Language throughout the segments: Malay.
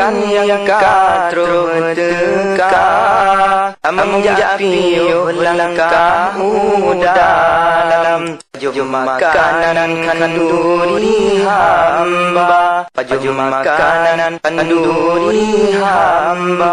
Tuhan yang katruh teka menjapi langkah dalam Paju makanan kanduri hamba, Paju makanan kanduri hamba.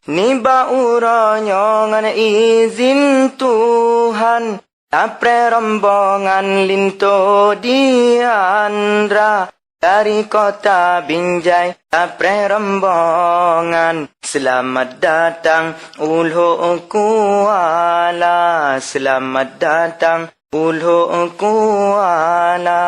Niba uronyo ngan izin Tuhan, tapre rombongan linto diandra. Dari kota Binjai, tapre rombongan. Selamat datang Ulu Kuala, selamat datang Ulu Kuala.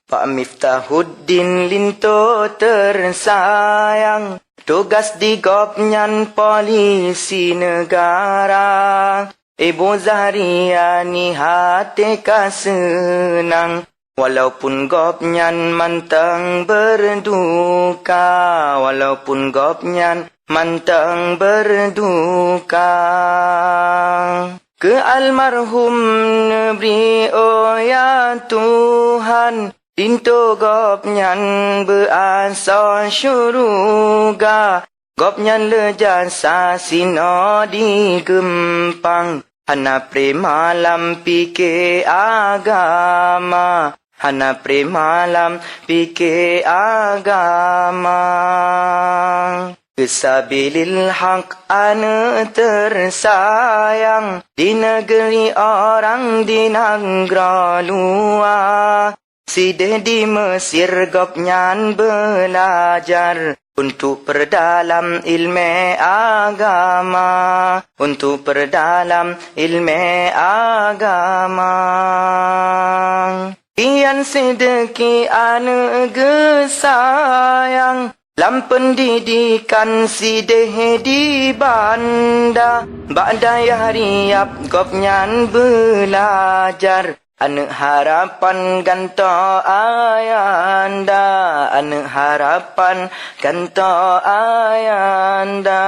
Pak Miftahuddin linto tersayang, tugas di Gopnyan polisi negara. Ibu Zahriani hati senang, walaupun Gopnyan mantang berduka, walaupun Gopnyan mantang berduka. Ke almarhum Nebri ya Tuhan, pintu Gopnyan berasa syuruga. Gopnyan lejasa sino di Gempang, hana premalam pike agama, hana premalam pike agama. Kesabilil haq ane tersayang, di negeri orang di negara luar. Sideh di Mesir Gopnyan belajar, untuk perdalam ilmu agama, untuk perdalam ilmu agama. Kian sedeki ane gesayang, lam pendidikan sideh di banda. Ba'da riap Gopnyan belajar, ane harapan ganto ayanda, ane harapan ganto ayanda.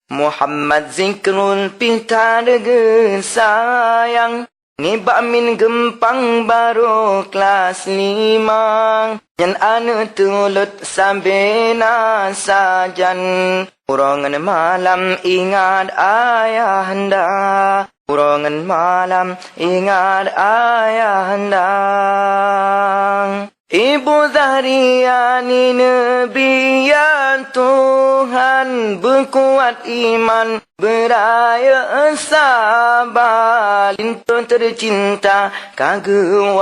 Muhammad Zikrul pintar gesayang, ngibak min Gempang baru kelas 5. Yang ane tulut sabena sajan, urongan malam ingat ayahanda, urongan malam ingat ayahanda. Ibu Zahriani Nabi ya Tuhan, berkuat iman, beraya sabar. Lintu tercinta kagum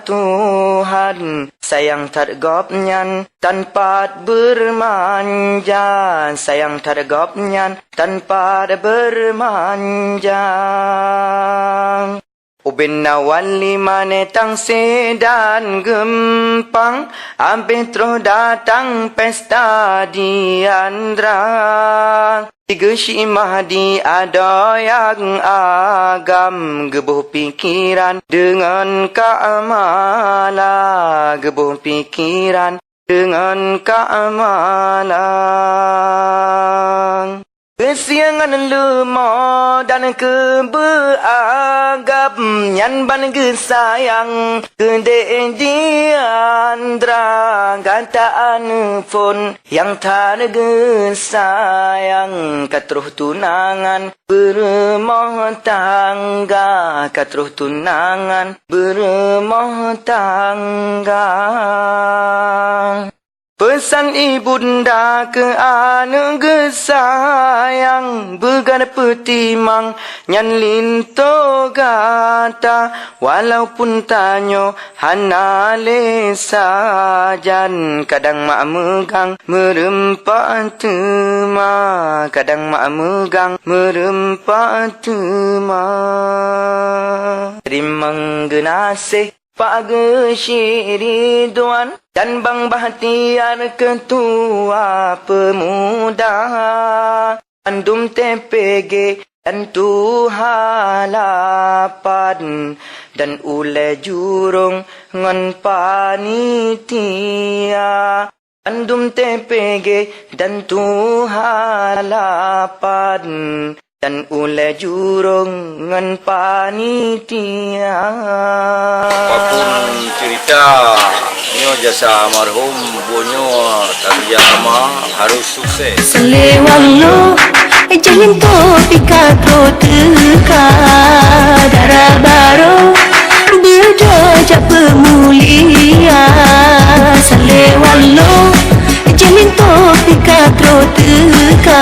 Tuhan, sayang tak Gopnyan tanpa bermanja, sayang tak Gopnyan tanpa bermanja. Ubin Nawali manetang sedan Gempang, ambil terus datang pesta di Andra. Tiga Syekh Mahdi ada yang agam, gebuh pikiran dengan keamalan, gebuh pikiran dengan keamalan. Kesiangan lemah dan kebeagap, nyan ban gesayang kedek diandra. Gantaan pun yang tak gesayang, katruh tunangan berumah tangga, katruh tunangan berumah tangga. Pesan ibunda ke ane gesayang, began petimang nyan linto gata. Walaupun tanyo hana le sajan, kadang mak megang merempak tema, kadang mak megang merempak tema. Terima genasih Pak Syekh Ridwan dan Bang Bahtiar Ketua Pemuda, Andum TPG dan Tuhalapan, dan Ule Jurung ngan panitia. Andum TPG dan Tuhalapan, dan ulai jurung ngan panitia. Apapun cerita nyo jasa almarhum bunyo tarjama harus sukses. Selewalo jalin to pika to teka darah baru berjaya pemulia. Selewalo jalin to pika to teka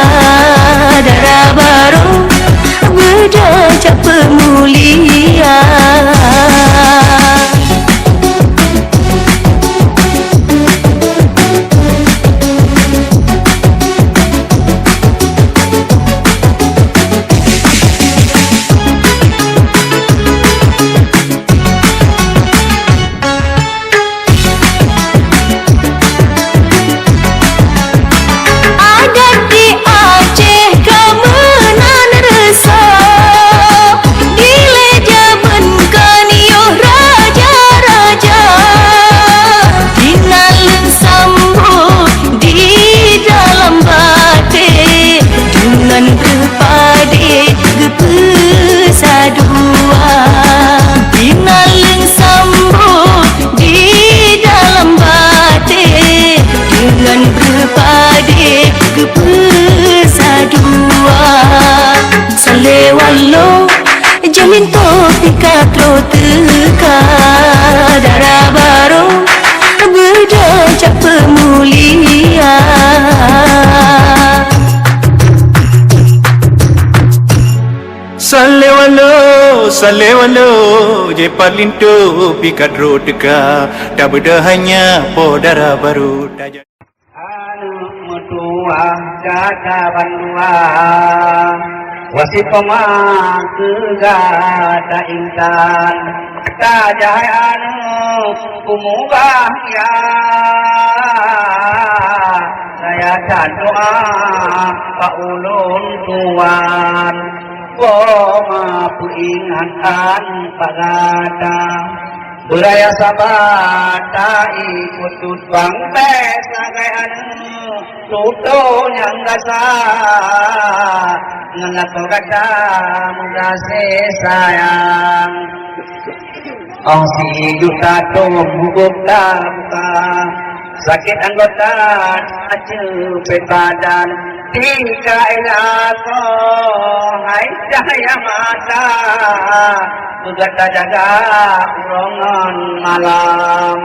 darah baru berjaya pemulia. Selewalo jalin to pika to teka darah baru berjaya pemulia. Salewalo je palinto pikat rodka tak beda hanya podara baru tajak anu mutua kata bandua wasi pemangku gata intan tajai anu kumubah ya saya dan doa pak ulun tuan Boma puingan pagata Buraya sabata ikut tutbang pesagai anu Tuto yang gasa Ngelato kata muda sayang Oh si juta to bubuk buka Sakit anggota acuh badan Tika ilato hai cahaya mata Begata jaga urongan malam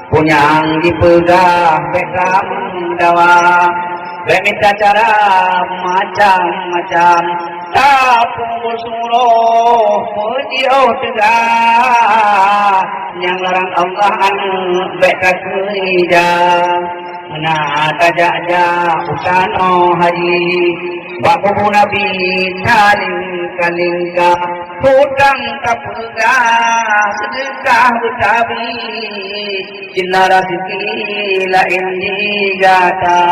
Punyang dipegang bekam dawa Beminta cara macam-macam Tapung suruh pujiu tegak Yang larang Allah anu beka kerijang Nah tajak usano haji Baku Nabi kalingka Hutang kapurga sedekah betabi Jinara siti lain digata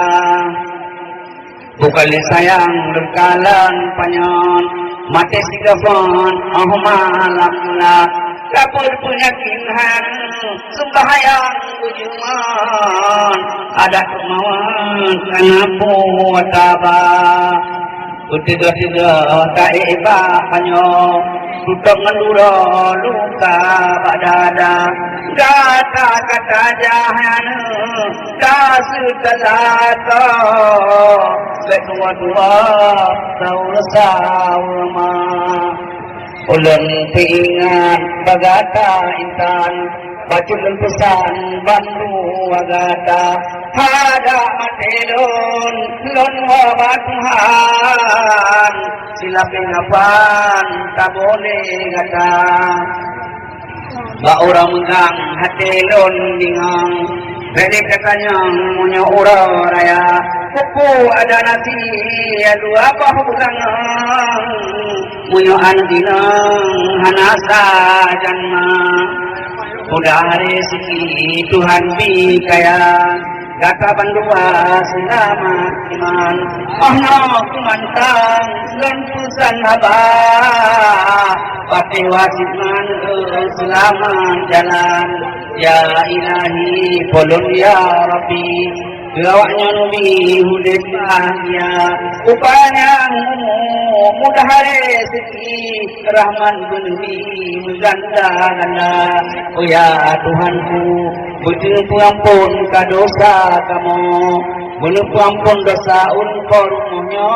Bukan sayang berkalan panyon Mati sigafon malam lah Kapur punya kinhan sembahyang bujuman ada kemauan karena puataba Utiga-tiga kaiba hanyo tutup mendura luka badada kata-kata jahan kasih kelata kedua-dua saur-saurma ulun tingan bagata intan bacun pesan bandu wagata hada matelon lon wabatuhan sila pingapan tak boleh gata ba orang megang hatelon dingang beli katanyang punya orang raya kuku ada nasi adu apa bukanang punya anjinang hanasa janma udah rezeki Tuhan bikaya gata bandua selamat iman no kumantang lentusan haba pati wasit man selamat jalan ya ilahi polon ya rabbi Lawaknya Nabi Hudud bahagia Upanya mudah rezeki Rahman bumi Ganda-ganda Oh ya Tuhanku Beri pengampun ka dosa kamu Beri pengampun dosa unpor rumahnya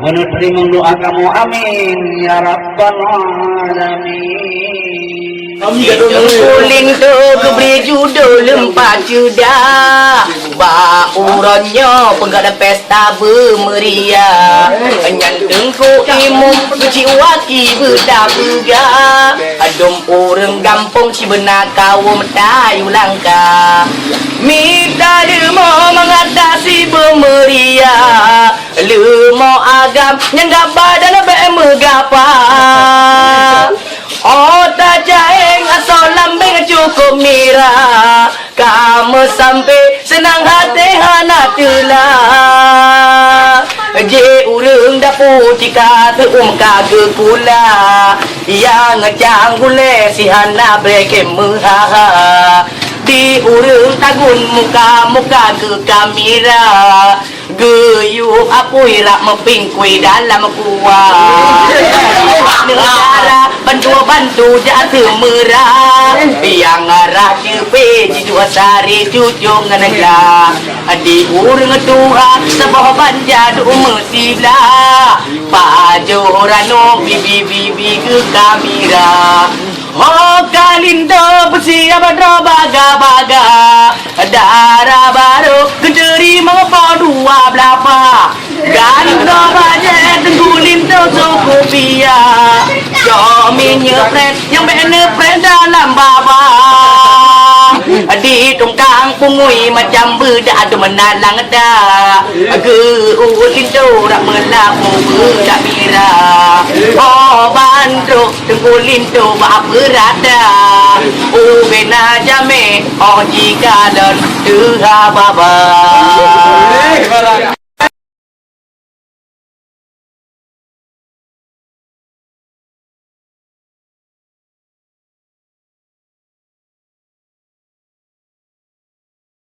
Menerima doa kamu amin Ya Rabbal Alamin Kuling tu keberi judul empat juda Baurannya penggada pesta bermeriah Nyanteng ku imum kuci waki berdabuga Adom orang gampung si benar kawum tayu langka Minta demo mengatasi bermeriah Lemo agam yang gak badan bermegapa Oh tak jaeng asal lambeng cukup mira Kamu sampai senang hati hana telah Je urang dapur tika teum kage pula Yang ngecang gule si hana breke mehaha Di urang tagun muka-muka ke kamera Geyup apui rak mepingkui dalam kuah Negara bantu jatuh merah Yang arah cepe jidua sari cucung negara Di urang tuha sebuah banjadu mesiblah Pak Jorano bibi-bibi ke kamera Oh kalindo bersiap baga-baga Darah baru kejeri mengapa dua belapa Kalindo banyak tenggulindo sokopia Jominya friend yang bener friend dalam baba Di tungkang pungui macam bedak ada menalang dah Geulindo rak melaku bedak mira Oh bandro tenggulindo bak berada Bena jame oh jika dan tuha baba